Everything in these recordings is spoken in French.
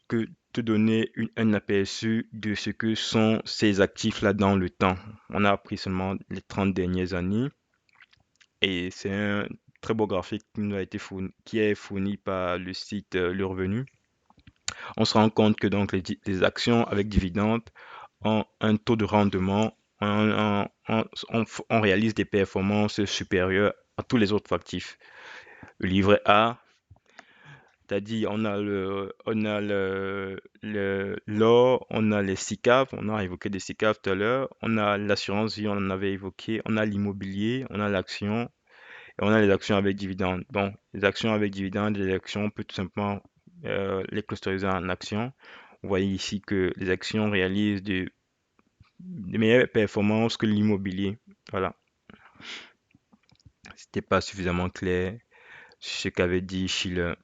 que te donner un aperçu de ce que sont ces actifs-là dans le temps. On a appris seulement les 30 dernières années et c'est un très beau graphique qui nous a été fourni, qui est fourni par le site Le Revenu. On se rend compte que donc les actions avec dividendes ont un taux de rendement, on réalise des performances supérieures à tous les autres actifs. Le livret A, t'as dit, l'or, on a les SICAV, on a évoqué des SICAV tout à l'heure, on a l'assurance vie, on en avait évoqué, on a l'immobilier, on a l'action, et on a les actions avec dividendes. Bon, les actions avec dividendes, les actions, on peut tout simplement les clusteriser en actions. Vous voyez ici que les actions réalisent des meilleures performances que l'immobilier. Voilà, c'était pas suffisamment clair ce qu'avait dit Schiller.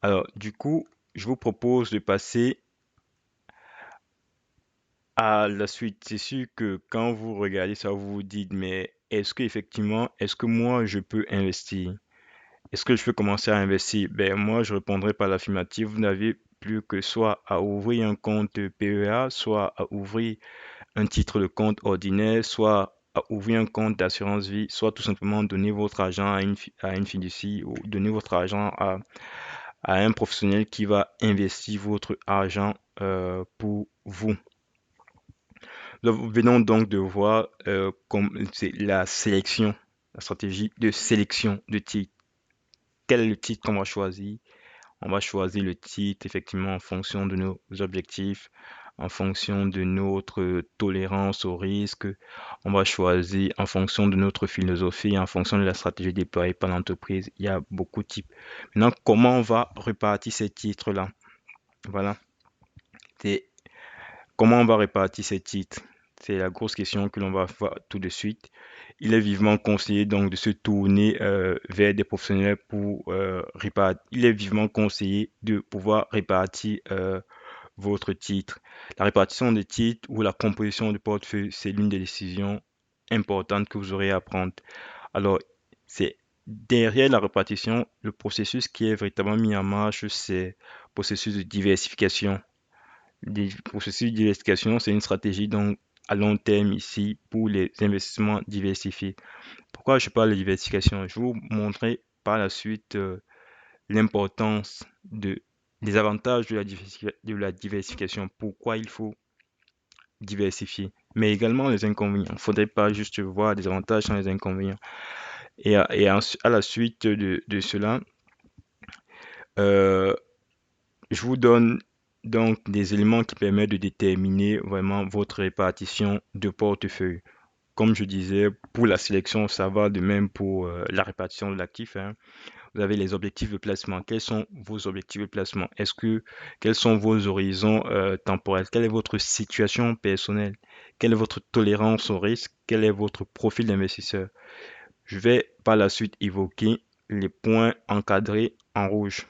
Alors, du coup, je vous propose de passer à la suite. C'est sûr que quand vous regardez ça, vous vous dites, mais est-ce que moi, je peux investir? Est-ce que je peux commencer à investir? Ben, moi, je répondrai par l'affirmative. Vous n'avez plus que soit à ouvrir un compte PEA, soit à ouvrir un titre de compte ordinaire, soit à ouvrir un compte d'assurance vie, soit tout simplement donner votre argent à une fiducie ou donner votre argent à un professionnel qui va investir votre argent pour vous. Nous venons donc de voir comme c'est la sélection, la stratégie de sélection de titres. Quel est le titre qu'on va choisir? On va choisir le titre effectivement en fonction de nos objectifs, en fonction de notre tolérance au risque. On va choisir en fonction de notre philosophie, en fonction de la stratégie déployée par l'entreprise. Il y a beaucoup de types. Maintenant, comment on va répartir ces titres-là? Voilà. C'est comment on va répartir ces titres? C'est la grosse question que l'on va voir tout de suite. Il est vivement conseillé donc de se tourner vers des professionnels pour répartir. Il est vivement conseillé de pouvoir répartir votre titre. La répartition des titres ou la composition du portefeuille, c'est l'une des décisions importantes que vous aurez à prendre. Alors, c'est derrière la répartition, le processus qui est véritablement mis en marche, c'est le processus de diversification. Le processus de diversification, c'est une stratégie donc à long terme ici pour les investissements diversifiés. Pourquoi je parle de diversification? Je vais vous montrer par la suite l'importance les avantages de la diversification, pourquoi il faut diversifier, mais également les inconvénients. Il ne faudrait pas juste voir des avantages sans les inconvénients. À la suite de cela, euh, je vous donne donc des éléments qui permettent de déterminer vraiment votre répartition de portefeuille. Comme je disais, pour la sélection, ça va de même pour la répartition de l'actif, hein. Vous avez les objectifs de placement. Quels sont vos objectifs de placement? Quels sont vos horizons temporels? Quelle est votre situation personnelle? Quelle est votre tolérance au risque? Quel est votre profil d'investisseur? Je vais par la suite évoquer les points encadrés en rouge.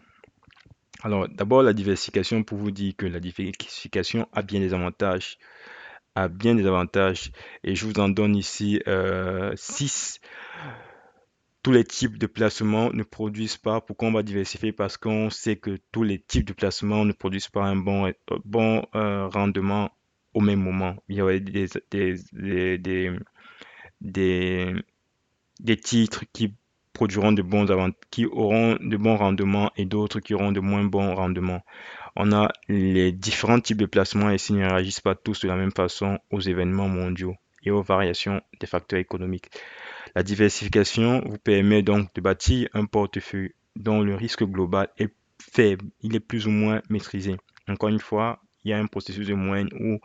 Alors, d'abord, la diversification, pour vous dire que la diversification a bien des avantages, et je vous en donne ici 6. Tous les types de placements ne produisent pas. Pourquoi on va diversifier? Parce qu'on sait que tous les types de placements ne produisent pas un bon rendement au même moment. Il y aurait des, des titres qui produiront qui auront de bons rendements et d'autres qui auront de moins bons rendements. On a les différents types de placements et s'ils ne réagissent pas tous de la même façon aux événements mondiaux et aux variations des facteurs économiques. La diversification vous permet donc de bâtir un portefeuille dont le risque global est faible, il est plus ou moins maîtrisé. Encore une fois, il y a un processus de moyenne où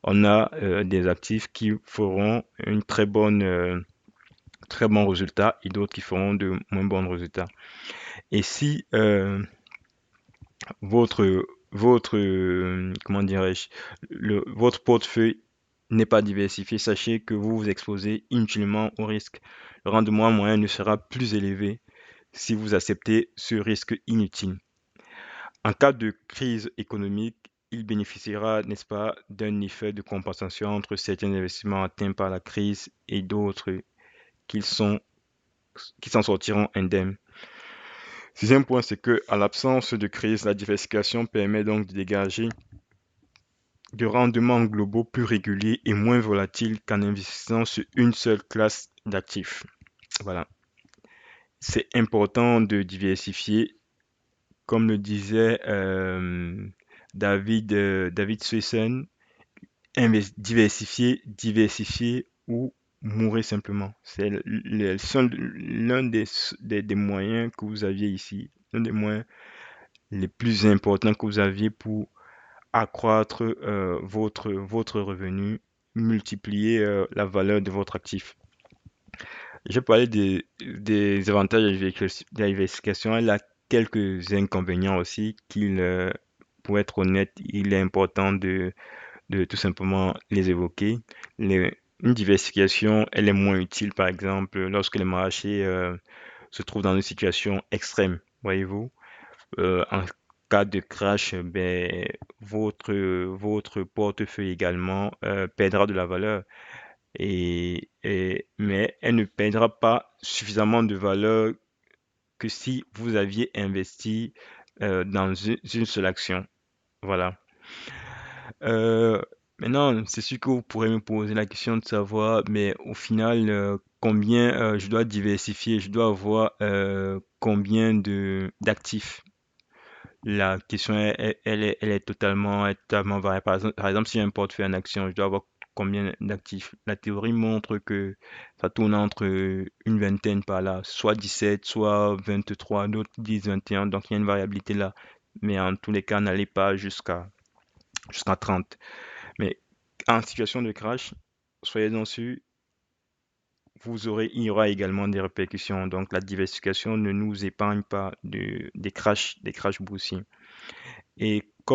on a des actifs qui feront très bon résultat et d'autres qui feront de moins bons résultats. Et si comment dirais-je, votre portefeuille n'est pas diversifié, sachez que vous vous exposez inutilement au risque. Le rendement moyen ne sera plus élevé si vous acceptez ce risque inutile. En cas de crise économique, il bénéficiera, n'est-ce pas, d'un effet de compensation entre certains investissements atteints par la crise et d'autres qui s'en sortiront indemnes. Sixième point, c'est que à l'absence de crise, la diversification permet donc de dégager de rendements globaux plus réguliers et moins volatiles qu'en investissant sur une seule classe d'actifs. Voilà. C'est important de diversifier, comme le disait David Swensen, diversifier ou mourir simplement. C'est l'un des moyens que vous aviez ici, l'un des moyens les plus importants que vous aviez pour accroître votre revenu, multiplier la valeur de votre actif. Je parlais des avantages de la diversification. Elle a quelques inconvénients aussi pour être honnête, il est important de tout simplement les évoquer. Une diversification, elle est moins utile, par exemple, lorsque les marchés se trouvent dans une situation extrême, voyez-vous. En cas de crash, ben, votre portefeuille également perdra de la valeur. Mais elle ne perdra pas suffisamment de valeur que si vous aviez investi dans une seule action. Voilà. Euh, Maintenant, c'est sûr que vous pourrez me poser la question de savoir, mais au final, combien je dois diversifier, je dois avoir combien de d'actifs. La question, elle est totalement variée. Par exemple, si j'ai un portefeuille en action, je dois avoir combien d'actifs? La théorie montre que ça tourne entre une vingtaine par là, soit 17, soit 23, d'autres disent 21, donc il y a une variabilité là. Mais en tous les cas, n'allez pas jusqu'à 30. Mais en situation de crash, soyez-en sûr, il y aura également des répercussions. Donc la diversification ne nous épargne pas des crashs boursiers. Et